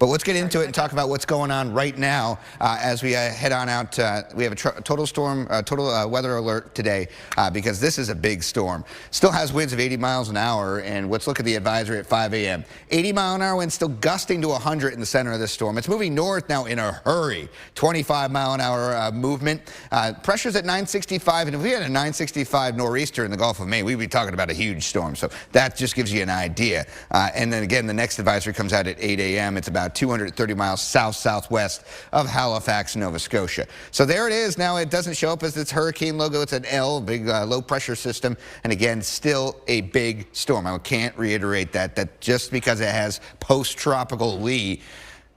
But let's get into it and talk about what's going on right now as we head on out. We have a total weather alert today because this is a big storm. Still has winds of 80 miles an hour, and let's look at the advisory at 5 a.m. 80-mile-an-hour winds still gusting to 100 in the center of this storm. It's moving north now in a hurry. 25-mile-an-hour movement. Pressure's at 965, and if we had a 965 nor'easter in the Gulf of Maine, we'd be talking about a huge storm. So that just gives you an idea. And then again, the next advisory comes out at 8 a.m. It's about 230 miles south-southwest of Halifax, Nova Scotia. So there it is. Now it doesn't show up as its hurricane logo. It's an L, big low pressure system. And again, still a big storm. I can't reiterate that just because it has post-tropical Lee,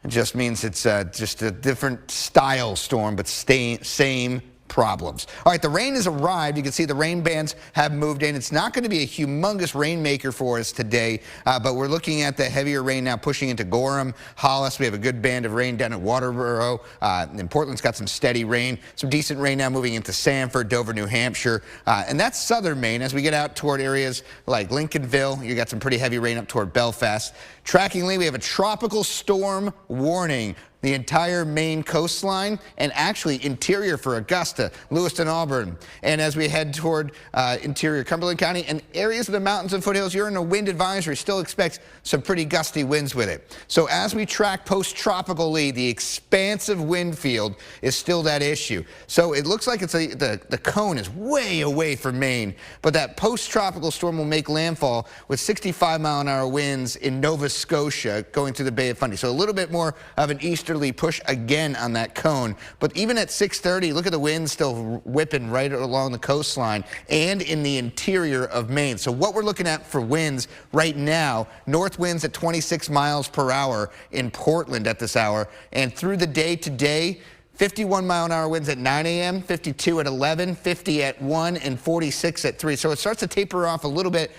it just means it's just a different style storm, but same problems. All right, the rain has arrived. You can see the rain bands have moved in. It's not going to be a humongous rainmaker for us today, but we're looking at the heavier rain now pushing into Gorham, Hollis. We have a good band of rain down at Waterboro. And Portland's got some steady rain. Some decent rain now moving into Sanford, Dover, New Hampshire. And that's southern Maine. As we get out toward areas like Lincolnville, you got some pretty heavy rain up toward Belfast. Trackingly, we have a tropical storm warning. The entire Maine coastline and actually interior for Augusta, Lewiston, Auburn. And as we head toward interior Cumberland County and areas of the mountains and foothills, you're in a wind advisory. Still expect some pretty gusty winds with it. So as we track post-tropical Lee, the expansive wind field is still that issue. So it looks like it's the cone is way away from Maine, but that post-tropical storm will make landfall with 65-mile-an-hour winds in Nova Scotia going through the Bay of Fundy. So a little bit more of an easterly push again on that cone. But even at 6:30, look at the winds still whipping right along the coastline and in the interior of Maine. So what we're looking at for winds right now, north winds at 26 miles per hour in Portland at this hour, and through the day today, 51-mile-an-hour winds at 9 a.m., 52 at 11, 50 at 1, and 46 at 3. So it starts to taper off a little bit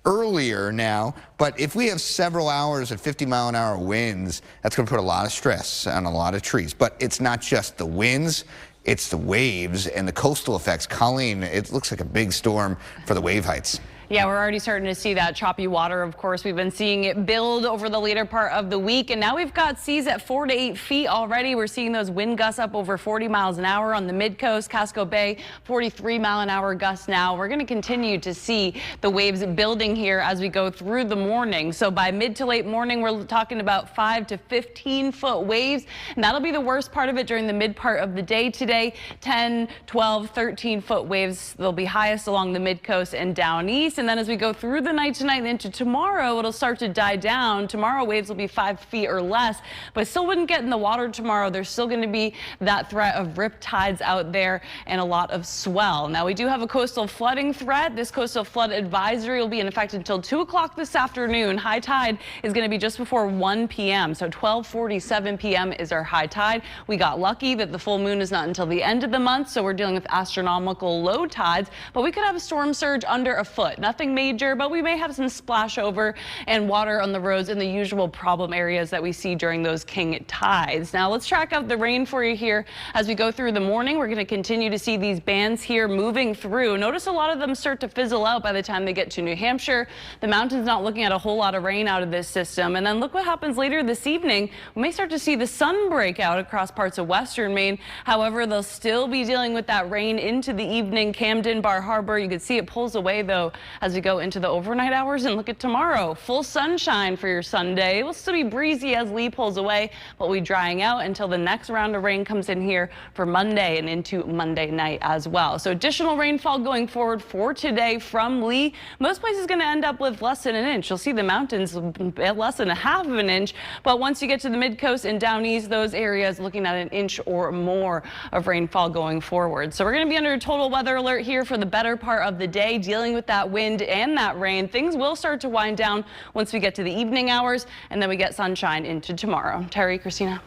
earlier now, but if we have several hours of 50-mile-an-hour winds, that's going to put a lot of stress on a lot of trees. But it's not just the winds, it's the waves and the coastal effects. Colleen, it looks like a big storm for the wave heights. Yeah, we're already starting to see that choppy water. Of course, we've been seeing it build over the later part of the week, and now we've got seas at 4 to 8 feet already. We're seeing those wind gusts up over 40 miles an hour on the mid-coast, Casco Bay, 43-mile-an-hour gusts now. We're going to continue to see the waves building here as we go through the morning. So by mid to late morning, we're talking about 5 to 15-foot waves, and that'll be the worst part of it during the mid part of the day today. 10, 12, 13-foot waves. They'll be highest along the mid-coast and down east. And then as we go through the night tonight and into tomorrow, it'll start to die down. Tomorrow waves will be 5 feet or less, but still wouldn't get in the water tomorrow. There's still going to be that threat of rip tides out there and a lot of swell. Now we do have a coastal flooding threat. This coastal flood advisory will be in effect until 2 o'clock this afternoon. High tide is going to be just before 1 p.m. So 12:47 p.m. is our high tide. We got lucky that the full moon is not until the end of the month, so we're dealing with astronomical low tides, but we could have a storm surge under a foot. Nothing major, but we may have some splash over and water on the roads in the usual problem areas that we see during those king tides. Now let's track out the rain for you here as we go through the morning. We're going to continue to see these bands here moving through. Notice a lot of them start to fizzle out by the time they get to New Hampshire. The mountains not looking at a whole lot of rain out of this system. And then look what happens later this evening. We may start to see the sun break out across parts of western Maine. However, they'll still be dealing with that rain into the evening. Camden, Bar Harbor, you can see it pulls away though as we go into the overnight hours. And look at tomorrow, full sunshine for your Sunday. It will still be breezy as Lee pulls away, but we'll be drying out until the next round of rain comes in here for Monday and into Monday night as well. So additional rainfall going forward for today from Lee. Most places going to end up with less than an inch. You'll see the mountains less than a half of an inch, but once you get to the mid coast and down east, those areas looking at an inch or more of rainfall going forward. So we're going to be under a total weather alert here for the better part of the day, dealing with that wind and that rain. Things will start to wind down once we get to the evening hours, and then we get sunshine into tomorrow. Terry, Christina.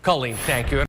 Colleen, thank you.